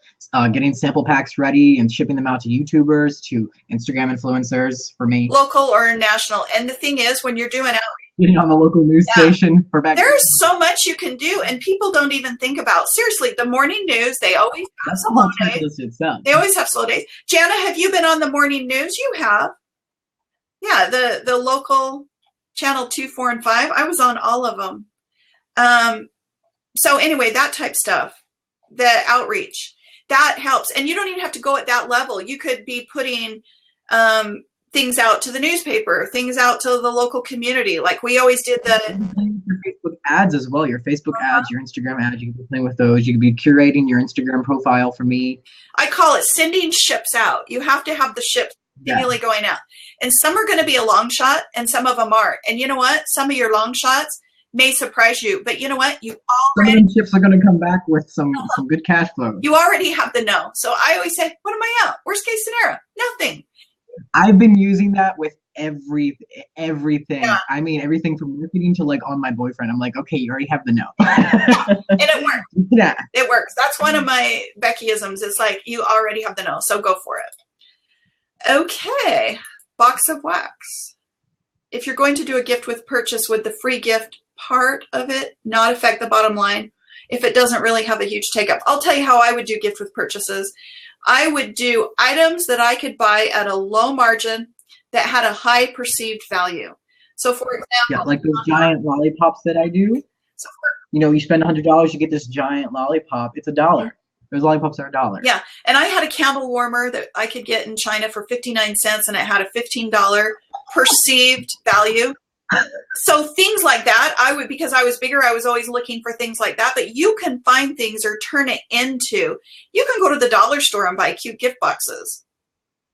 getting sample packs ready and shipping them out to YouTubers, to Instagram influencers for me. Local or national. And the thing is, when you're doing outreach, Getting on the local news station for back. There's so much you can do, and people don't even think about. Seriously, the morning news, they always have slow days. They always have slow days. Jana, have you been on the morning news? You have. Yeah, the local channel 2, 4, and 5. I was on all of them. So anyway, that type stuff, the outreach, that helps. And you don't even have to go at that level. You could be putting things out to the newspaper, things out to the local community. Like we always did the Facebook ads as well. Your Facebook ads, your Instagram ads, you can be playing with those. You can be curating your Instagram profile for me. I call it sending ships out. You have to have the ships continually going out. And some are going to be a long shot and some of them aren't. And you know what? Some of your long shots may surprise you, but you know what? You already some of them ships are going to come back with some good cash flow. You already have the no. So I always say, what am I out? Worst case scenario, nothing. I've been using that with everything. Yeah. I mean, everything from marketing to like on my boyfriend. I'm like, okay, you already have the no. And it works. Yeah. It works. That's one of my Beckyisms. It's like, you already have the no, so go for it. Okay. Box of wax. If you're going to do a gift with purchase, would the free gift part of it not affect the bottom line if it doesn't really have a huge take up? I'll tell you how I would do gift with purchases. I would do items that I could buy at a low margin that had a high perceived value. So for example, yeah, like those giant lollipops that I do. So you spend $100, you get this giant lollipop. It's $1. Those lollipops are $1. Yeah, and I had a candle warmer that I could get in China for 59 cents, and it had a $15 perceived value. So things like that, because I was bigger, I was always looking for things like that. But you can find things or turn it into. You can go to the dollar store and buy cute gift boxes.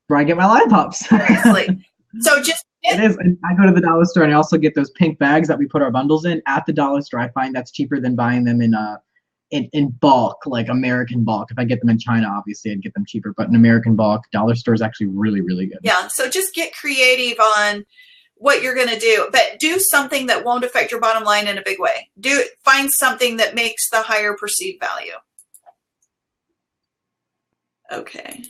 Where I get my lollipops. Seriously. So just it is. And I go to the dollar store and I also get those pink bags that we put our bundles in at the dollar store. I find that's cheaper than buying them in bulk, like American bulk. If I get them in China, obviously I'd get them cheaper. But in American bulk, dollar store is actually really, really good. Yeah. So just get creative on what you're going to do, but do something that won't affect your bottom line in a big way. Find something that makes the higher perceived value. Okay.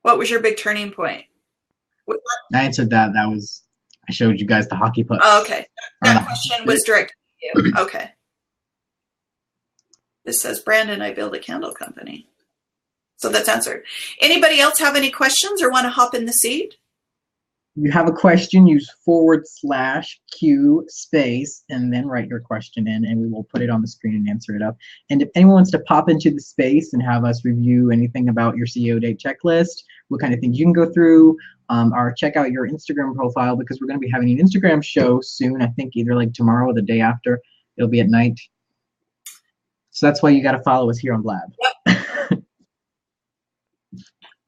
What was your big turning point? I answered that. I showed you guys the hockey puck. Oh, okay. That question was directed to you. Okay. This says, Brandon, I build a candle company. So that's answered. Anybody else have any questions or want to hop in the seat? If you have a question, use /Q space and then write your question in, and we will put it on the screen and answer it up. And if anyone wants to pop into the space and have us review anything about your CEO Day checklist, what kind of things you can go through, or check out your Instagram profile, because we're going to be having an Instagram show soon. I think either like tomorrow or the day after. It'll be at night. So that's why you got to follow us here on Blab.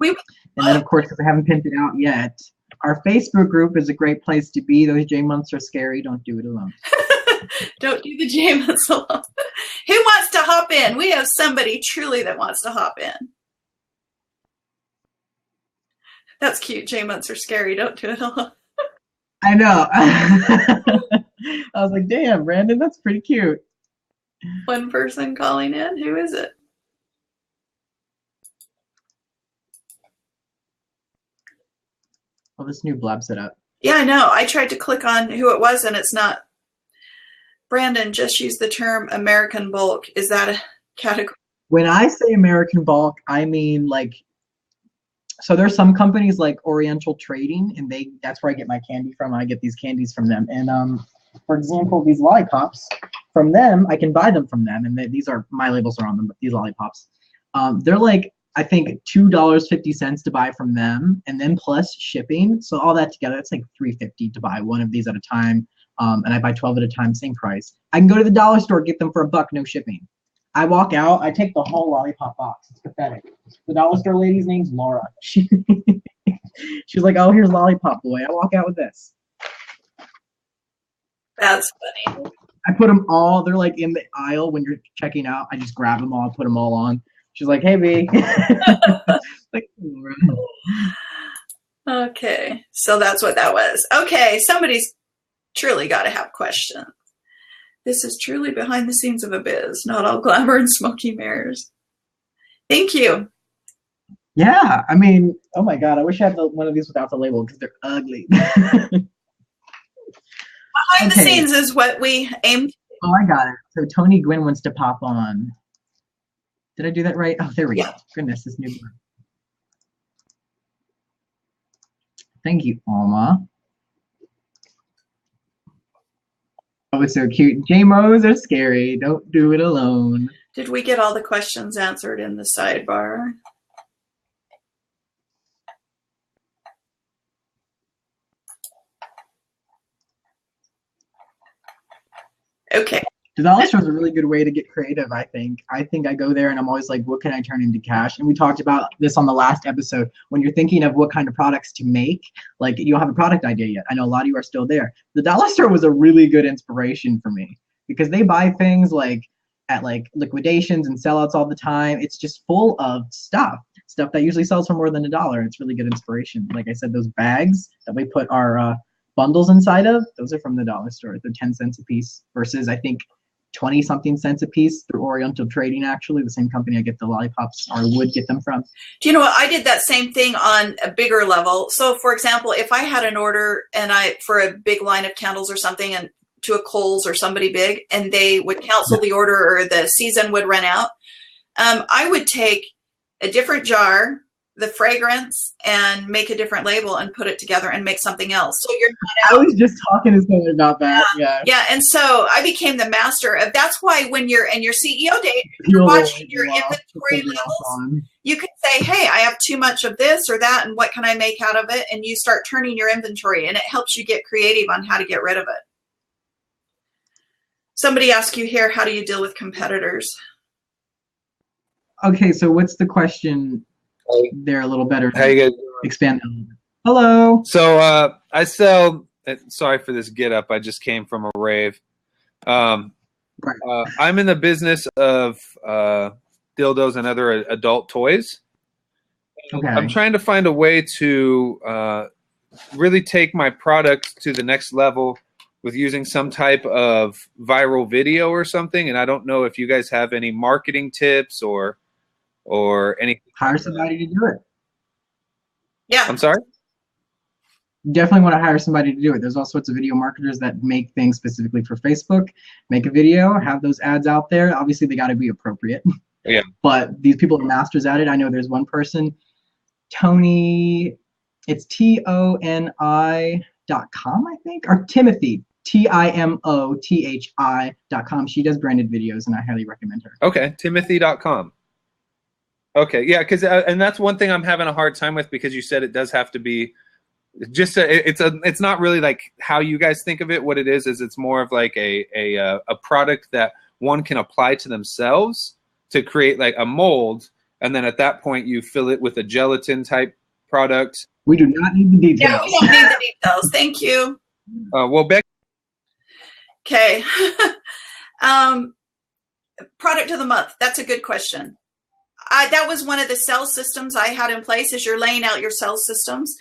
Yep. And then, of course, because I haven't pinned it out yet, our Facebook group is a great place to be. Those J months are scary. Don't do it alone. Don't do the J months alone. Who wants to hop in? We have somebody truly that wants to hop in. That's cute. J months are scary. Don't do it alone. I know. I was like, damn, Brandon, that's pretty cute. One person calling in. Who is it? Oh, this new Blab setup. Yeah, I know. I tried to click on who it was and it's not. Brandon, just use the term American bulk. Is that a category? When I say American bulk, I mean like, so there's some companies like Oriental Trading, and that's where I get my candy from. I get these candies from them. And for example, these lollipops from them, I can buy them from them, and these are, my labels are on them, but these lollipops, they're like, I think $2.50 to buy from them, and then plus shipping. So all that together, it's like $3.50 to buy one of these at a time. And I buy 12 at a time, same price. I can go to the dollar store, get them for $1, no shipping. I walk out, I take the whole lollipop box. It's pathetic. The dollar store lady's name's Laura. She's like, oh, here's Lollipop Boy. I walk out with this. That's funny. I put them all, they're like in the aisle when you're checking out. I just grab them all, put them all on. She's like, hey, B. Like, okay, so that's what that was. Okay, somebody's truly got to have questions. This is truly behind the scenes of a biz, not all glamour and smoky mirrors. Thank you. Yeah, I mean, oh my God, I wish I had one of these without the label because they're ugly. Behind the scenes is what we aim to do. Oh, I got it. So Tony Gwynn wants to pop on. Did I do that right? Oh, there we go. Goodness, this new one. Thank you, Alma. Oh, it's so cute. JMOs are scary. Don't do it alone. Did we get all the questions answered in the sidebar? Okay. The dollar store is a really good way to get creative, I think. I go there and I'm always like, what can I turn into cash? And we talked about this on the last episode. When you're thinking of what kind of products to make, like you don't have a product idea yet. I know a lot of you are still there. The dollar store was a really good inspiration for me because they buy things like at like liquidations and sellouts all the time. It's just full of stuff that usually sells for more than $1. It's really good inspiration. Like I said, those bags that we put our bundles inside of, those are from the dollar store. They're 10 cents a piece versus I think 20 something cents a piece through Oriental Trading, actually, the same company I get the lollipops or would get them from. Do you know what? I did that same thing on a bigger level. So for example, if I had an order and for a big line of candles or something and to a Kohl's or somebody big, and they would cancel the order or the season would run out, I would take a different jar, the fragrance, and make a different label and put it together and make something else. So you're not out. I was just talking to someone about that. Yeah. And so I became the master of, that's why when you're in your CEO day, you're watching your inventory levels, you can say, hey, I have too much of this or that, and what can I make out of it? And you start turning your inventory, and it helps you get creative on how to get rid of it. Somebody asked you here, how do you deal with competitors? Okay, so what's the question? They're a little better. How you guys doing? Expand a little bit. Hello. So I sell. Sorry for this get up. I just came from a rave. I'm in the business of dildos and other adult toys. Okay. I'm trying to find a way to really take my product to the next level with using some type of viral video or something. And I don't know if you guys have any marketing tips or anything. Hire somebody to do it. Yeah. I'm sorry? Definitely want to hire somebody to do it. There's all sorts of video marketers that make things specifically for Facebook. Make a video, have those ads out there. Obviously, they got to be appropriate. Yeah. But these people are masters at it. I know there's one person, Tony, it's TONI.com, I think, or Timothy, TIMOTHI.com. She does branded videos, and I highly recommend her. Okay, Timothy.com. Okay, yeah, because and that's one thing I'm having a hard time with, because you said it does have to be just it's not really like how you guys think of it. What it is it's more of like a product that one can apply to themselves to create like a mold, and then at that point you fill it with a gelatin type product. We do not need the details. Yeah, we don't need the details. Thank you. Well, Becky. Okay. Product of the month. That's a good question. That was one of the sales systems I had in place, is you're laying out your sales systems.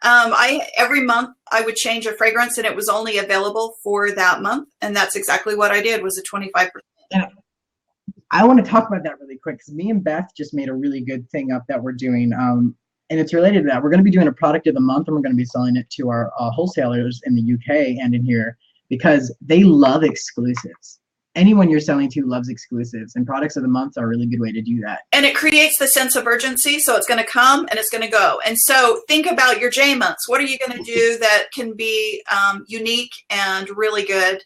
Every month I would change a fragrance, and it was only available for that month. And that's exactly what I did, was a 25%. And I want to talk about that really quick, because me and Beth just made a really good thing up that we're doing. And it's related to that. We're going to be doing a product of the month, and we're going to be selling it to our wholesalers in the UK and in here. because they love exclusives. Anyone you're selling to loves exclusives, and products of the month are a really good way to do that. And it creates the sense of urgency. So it's going to come and it's going to go. And so think about your J months. What are you going to do that can be unique and really good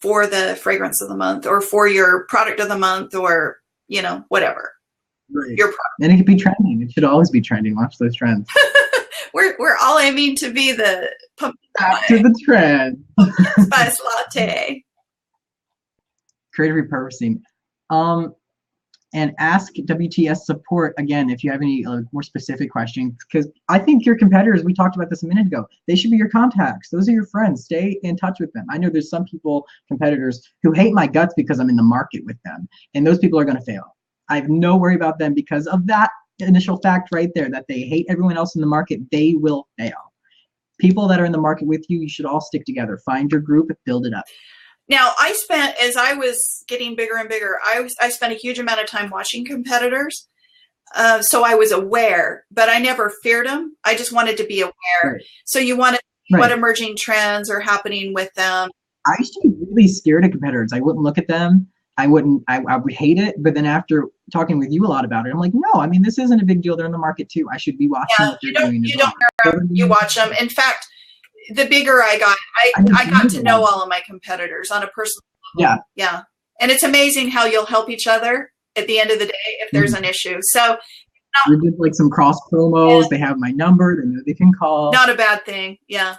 for the fragrance of the month, or for your product of the month, or, you know, whatever. Right. And it could be trending. It should always be trending. Watch those trends. We're all aiming to be the pumpkin after the trend. spice latte. Creative repurposing. And ask WTS support again if you have any more specific questions, because I think your competitors, we talked about this a minute ago, they should be your contacts. Those are your friends. Stay in touch with them. I know there's some competitors who hate my guts because I'm in the market with them, and those people are going to fail. I have no worry about them because of that initial fact right there, that they hate everyone else in the market. They will fail. People that are in the market with you, you should all stick together. Find your group, build it up. Now, as I was getting bigger and bigger, I spent a huge amount of time watching competitors. So I was aware, but I never feared them. I just wanted to be aware. Right. So you want to see what emerging trends are happening with them. I used to be really scared of competitors. I wouldn't look at them. I would hate it. But then after talking with you a lot about it, I'm like, no, I mean, this isn't a big deal. They're in the market too. I should be watching what they're doing. You watch them. In fact, the bigger I got, I got to know all of my competitors on a personal level. Yeah. And it's amazing how you'll help each other at the end of the day if there's an issue. So we did like some cross promos. They have my number. They know they can call. Not a bad thing. Yeah.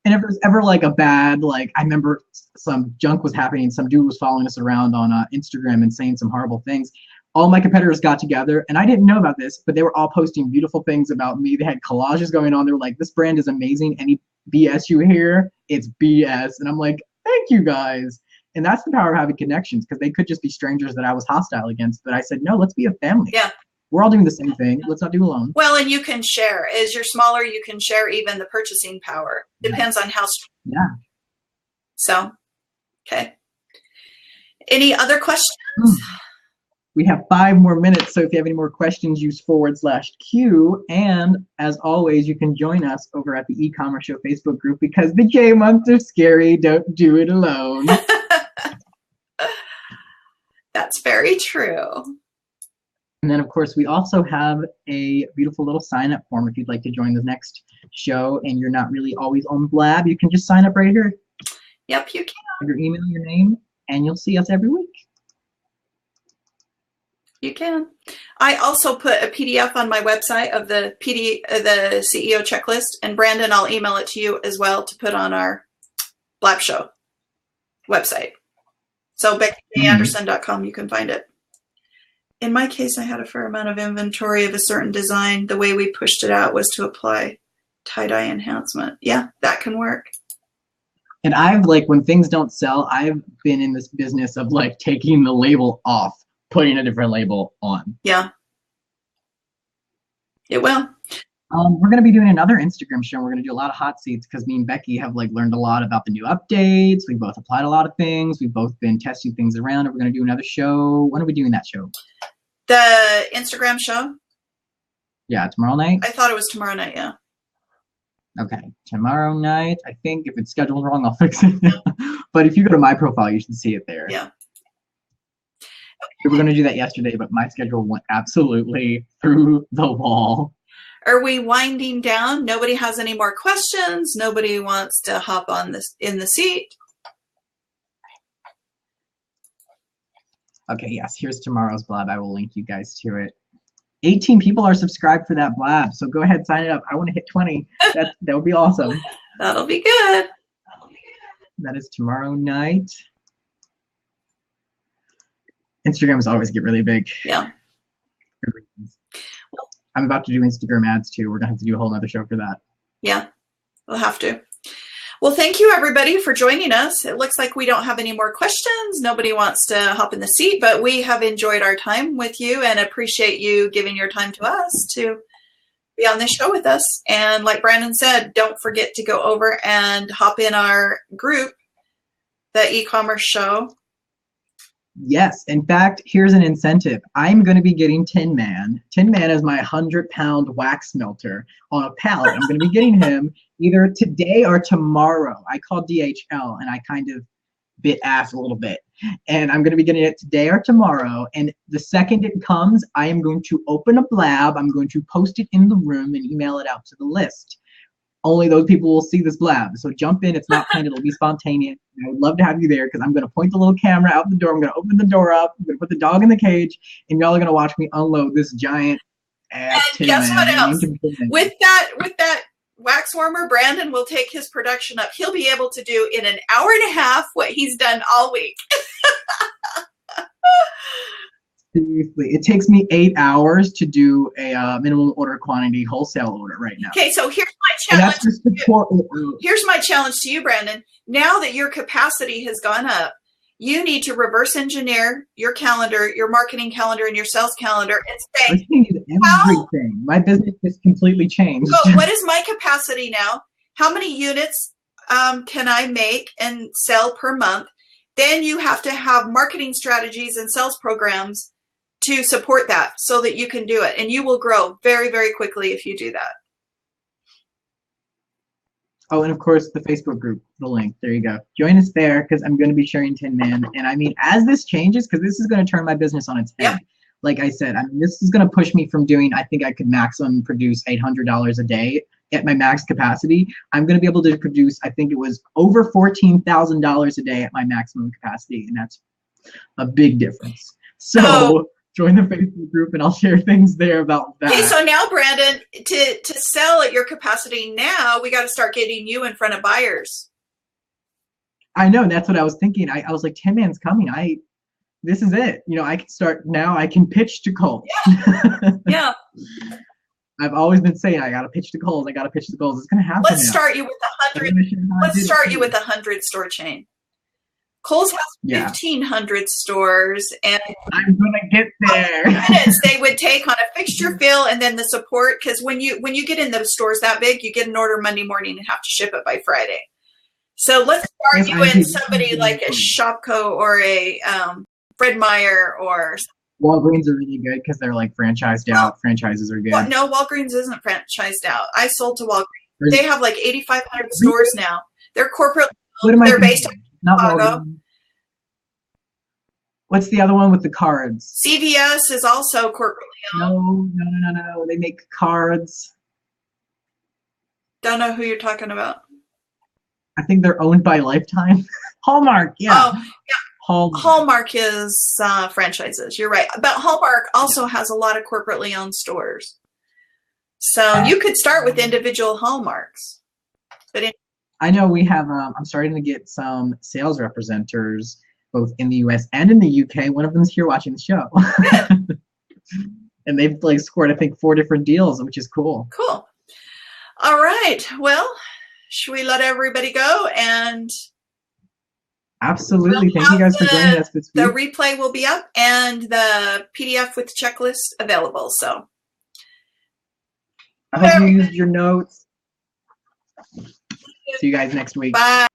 And if there's ever like a bad, like I remember some junk was happening. Some dude was following us around on Instagram and saying some horrible things. All my competitors got together, and I didn't know about this, but they were all posting beautiful things about me. They had collages going on. They were like, this brand is amazing. Any BS you hear, it's BS. And I'm like, thank you guys. And that's the power of having connections, because they could just be strangers that I was hostile against. But I said, no, let's be a family. Yeah. We're all doing the same thing. Let's not do alone. Well, and you can share. As you're smaller, you can share even the purchasing power. Depends on how strong. Yeah. So, okay. Any other questions? We have 5 more minutes, so if you have any more questions, use /Q. And as always, you can join us over at the eCommerce Show Facebook group, because the J months are scary. Don't do it alone. That's very true. And then, of course, we also have a beautiful little sign-up form if you'd like to join the next show and you're not really always on Blab. You can just sign up right here. Yep, you can. Your email, your name, and you'll see us every week. You can. I also put a PDF on my website of the CEO checklist, and Brandon, I'll email it to you as well to put on our Blab Show website. So BeckyAnderson.com, you can find it. In my case, I had a fair amount of inventory of a certain design. The way we pushed it out was to apply tie-dye enhancement. Yeah, that can work. And I've when things don't sell, I've been in this business of taking the label off, putting a different label on. Yeah. It will. We're going to be doing another Instagram show. We're going to do a lot of hot seats because me and Becky have learned a lot about the new updates. We both applied a lot of things. We've both been testing things around. And we're going to do another show. When are we doing that show? The Instagram show? Yeah, tomorrow night? I thought it was tomorrow night, yeah. Okay, tomorrow night. I think if it's scheduled wrong, I'll fix it. But if you go to my profile, you should see it there. Yeah. We were going to do that yesterday, but my schedule went absolutely through the wall. Are we winding down? Nobody has any more questions? Nobody wants to hop on this in the seat? Okay, yes, here's tomorrow's Blab. I will link you guys to it. 18 people are subscribed for that Blab, so go ahead, sign it up. I want to hit 20. That would be awesome. That'll be good. That is tomorrow night. Instagrams always get really big. Yeah. I'm about to do Instagram ads too. We're going to have to do a whole nother show for that. Yeah, we'll have to. Well, thank you, everybody, for joining us. It looks like we don't have any more questions. Nobody wants to hop in the seat, but we have enjoyed our time with you and appreciate you giving your time to us to be on this show with us. And like Brandon said, don't forget to go over and hop in our group, the eCommerce Show. Yes. In fact, here's an incentive. I'm going to be getting Tin Man. Tin Man is my 100-pound wax melter on a pallet. I'm going to be getting him either today or tomorrow. I called DHL and I kind of bit ass a little bit. And I'm going to be getting it today or tomorrow. And the second it comes, I am going to open a blab. I'm going to post it in the room and email it out to the list. Only those people will see this blab. So jump in. It's not planned. It'll be spontaneous. I would love to have you there because I'm going to point the little camera out the door. I'm going to open the door up. I'm going to put the dog in the cage. And y'all are going to watch me unload this giant ass And guess what else? With that wax warmer, Brandon will take his production up. He'll be able to do in an hour and a half what he's done all week. Seriously, it takes me 8 hours to do a minimum order quantity wholesale order right now. Okay, so here's my challenge. And that's just here's my challenge to you, Brandon. Now that your capacity has gone up, you need to reverse engineer your calendar, your marketing calendar, and your sales calendar, and say, everything. My business has completely changed. So, what is my capacity now? How many units can I make and sell per month? Then you have to have marketing strategies and sales programs to support that so that you can do it. And you will grow very, very quickly if you do that. Oh, and of course, the Facebook group, the link. There you go. Join us there because I'm going to be sharing Tin Man. And I mean, as this changes, because this is going to turn my business on its head. Yep. Like I said, I mean, this is going to push me from doing, I think I could maximum produce $800 a day at my max capacity. I'm going to be able to produce, I think it was over $14,000 a day at my maximum capacity. And that's a big difference. So join the Facebook group and I'll share things there about that. Okay, so now, Brandon, to sell at your capacity now, we got to start getting you in front of buyers. I know. That's what I was thinking. I was like, Tin Man's coming. This is it. You know, I can start now. I can pitch to Kohl's. Yeah. I've always been saying I got to pitch to Kohl's. I got to pitch to Kohl's. It's going to happen. Let's start you with 100. Let's start you with 100 store chain. Kohl's has 1,500 stores, and I'm gonna get there. Minutes they would take on a fixture fill and then the support. Because when you get in those stores that big, you get an order Monday morning and have to ship it by Friday. So let's start you in somebody like a Shopko or a Fred Meyer or Walgreens are really good because they're like franchised out. Franchises are good. Well, no, Walgreens isn't franchised out. I sold to Walgreens. They have like 8,500 stores now. They're corporate. They're based on Chicago. What's the other one with the cards? CVS is also corporately owned. No. They make cards. Don't know who you're talking about. I think they're owned by Lifetime. Hallmark, yeah. Oh, yeah. Hallmark is franchises. You're right. But Hallmark also has a lot of corporately owned stores. So you could start with individual Hallmarks. But I know we have, I'm starting to get some sales representatives both in the US and in the UK. One of them's here watching the show. And they've like scored, I think, 4 different deals, which is cool. Cool. All right. Well, should we let everybody go? And absolutely. Thank you guys for joining us this week. The replay will be up and the PDF with checklist available. So I hope you used your notes. See you guys next week. Bye.